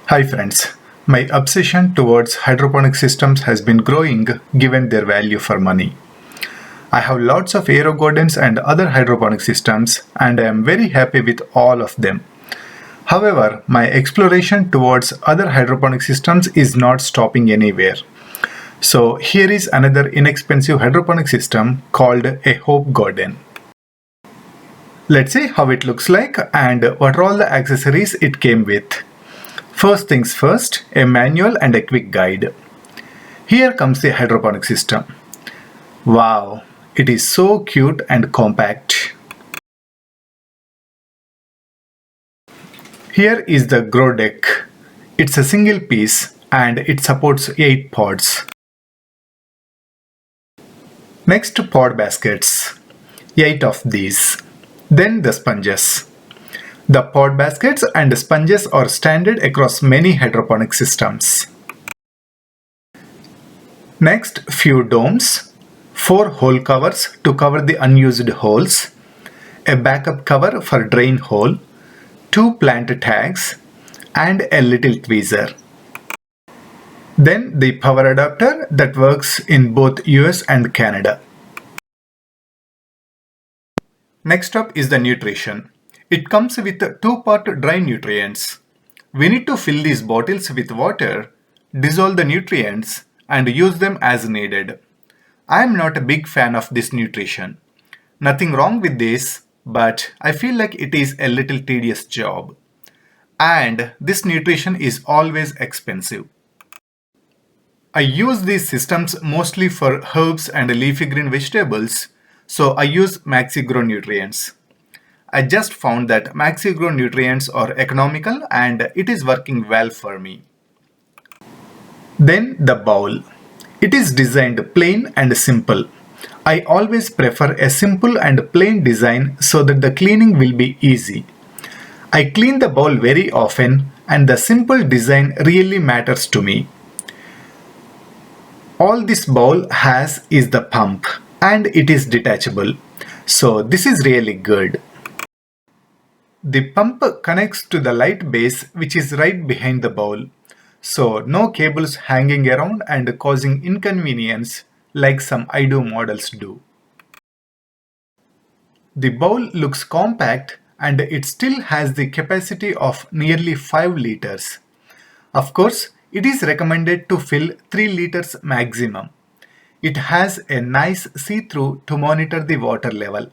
Hi friends, my obsession towards hydroponic systems has been growing given their value for money. I have lots of Aerogardens and other hydroponic systems and I am very happy with all of them. However, my exploration towards other hydroponic systems is not stopping anywhere. So here is another inexpensive hydroponic system called Ahopegarden. Let's see how it looks like and what are all the accessories it came with. First things first, a manual and a quick guide. Here comes the hydroponic system. Wow, it is so cute and compact. Here is the grow deck. It's a single piece and it supports 8 pods. Next, pod baskets. 8 of these. Then the sponges. The pod baskets and sponges are standard across many hydroponic systems. Next, few domes, 4 hole covers to cover the unused holes, a backup cover for drain hole, 2 plant tags, and a little tweezer. Then the power adapter that works in both US and Canada. Next up is the nutrition. It comes with 2-part dry nutrients. We need to fill these bottles with water, dissolve the nutrients, and use them as needed. I am not a big fan of this nutrition. Nothing wrong with this, but I feel like it is a little tedious job. And this nutrition is always expensive. I use these systems mostly for herbs and leafy green vegetables, so I use MaxiGrow nutrients. I just found that MaxiGrow nutrients are economical and it is working well for me. Then the bowl. It is designed plain and simple. I always prefer a simple and plain design so that the cleaning will be easy. I clean the bowl very often and the simple design really matters to me. All this bowl has is the pump and it is detachable. So this is really good. The pump connects to the light base which is right behind the bowl, so no cables hanging around and causing inconvenience like some I-Do models do. The bowl looks compact and it still has the capacity of nearly 5 liters. Of course, it is recommended to fill 3 liters maximum. It has a nice see-through to monitor the water level.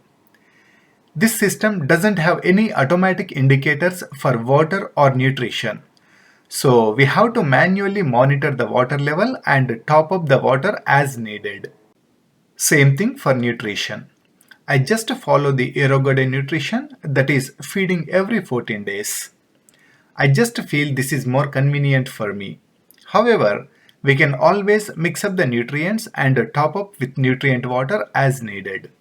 This system doesn't have any automatic indicators for water or nutrition. So we have to manually monitor the water level and top up the water as needed. Same thing for nutrition. I just follow the Aerogarden nutrition, that is feeding every 14 days. I just feel this is more convenient for me. However, we can always mix up the nutrients and top up with nutrient water as needed.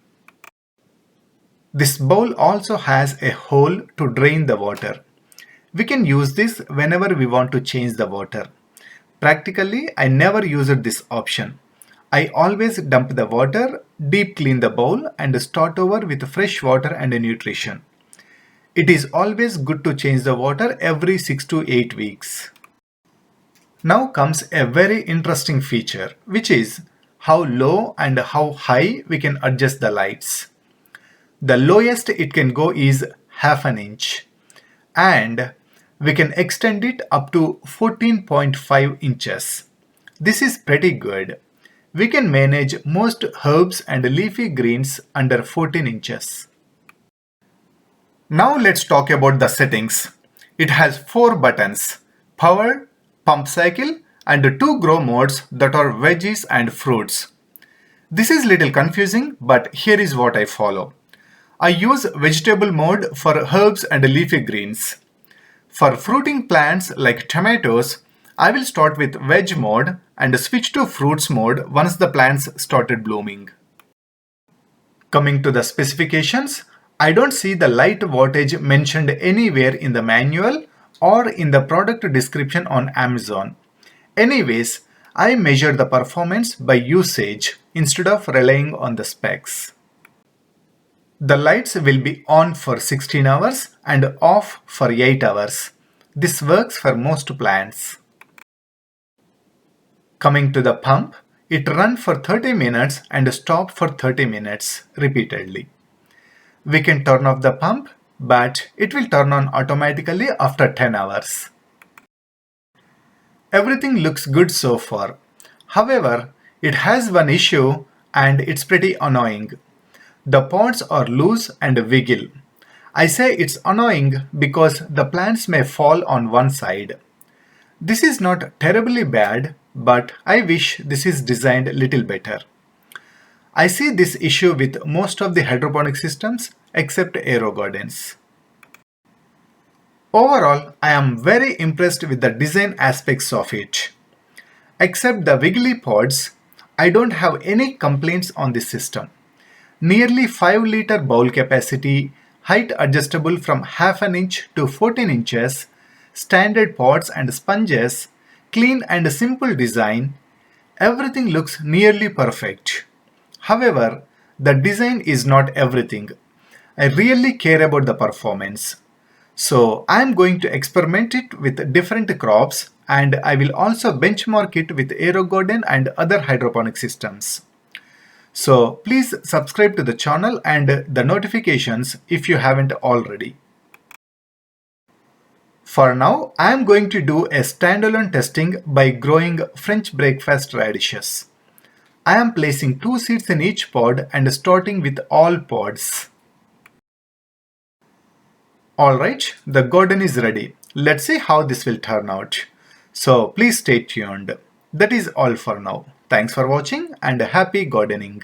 This bowl also has a hole to drain the water. We can use this whenever we want to change the water. Practically, I never used this option. I always dump the water, deep clean the bowl and start over with fresh water and nutrition. It is always good to change the water every 6 to 8 weeks. Now comes a very interesting feature, which is how low and how high we can adjust the lights. The lowest it can go is half an inch and we can extend it up to 14.5 inches. This is pretty good. We can manage most herbs and leafy greens under 14 inches. Now let's talk about the settings. It has 4 buttons: power, pump cycle and 2 grow modes that are veggies and fruits. This is little confusing, but here is what I follow. I use vegetable mode for herbs and leafy greens. For fruiting plants like tomatoes, I will start with veg mode and switch to fruits mode once the plants started blooming. Coming to the specifications, I don't see the light wattage mentioned anywhere in the manual or in the product description on Amazon. Anyways, I measure the performance by usage instead of relying on the specs. The lights will be on for 16 hours and off for 8 hours. This works for most plants. Coming to the pump, it runs for 30 minutes and stops for 30 minutes repeatedly. We can turn off the pump, but it will turn on automatically after 10 hours. Everything looks good so far. However, it has one issue and it's pretty annoying. The pods are loose and wiggle. I say it's annoying because the plants may fall on one side. This is not terribly bad, but I wish this is designed a little better. I see this issue with most of the hydroponic systems except Aerogardens. Overall, I am very impressed with the design aspects of it. Except the wiggly pods, I don't have any complaints on this system. Nearly 5-liter bowl capacity, height adjustable from half an inch to 14 inches, standard pots and sponges, clean and simple design, everything looks nearly perfect. However, the design is not everything. I really care about the performance. So I am going to experiment it with different crops and I will also benchmark it with Aerogarden and other hydroponic systems. So please subscribe to the channel and the notifications if you haven't already. For now, I am going to do a standalone testing by growing French breakfast radishes. I am placing 2 seeds in each pod and starting with all pods. Alright, the garden is ready. Let's see how this will turn out. So please stay tuned. That is all for now. Thanks for watching and happy gardening.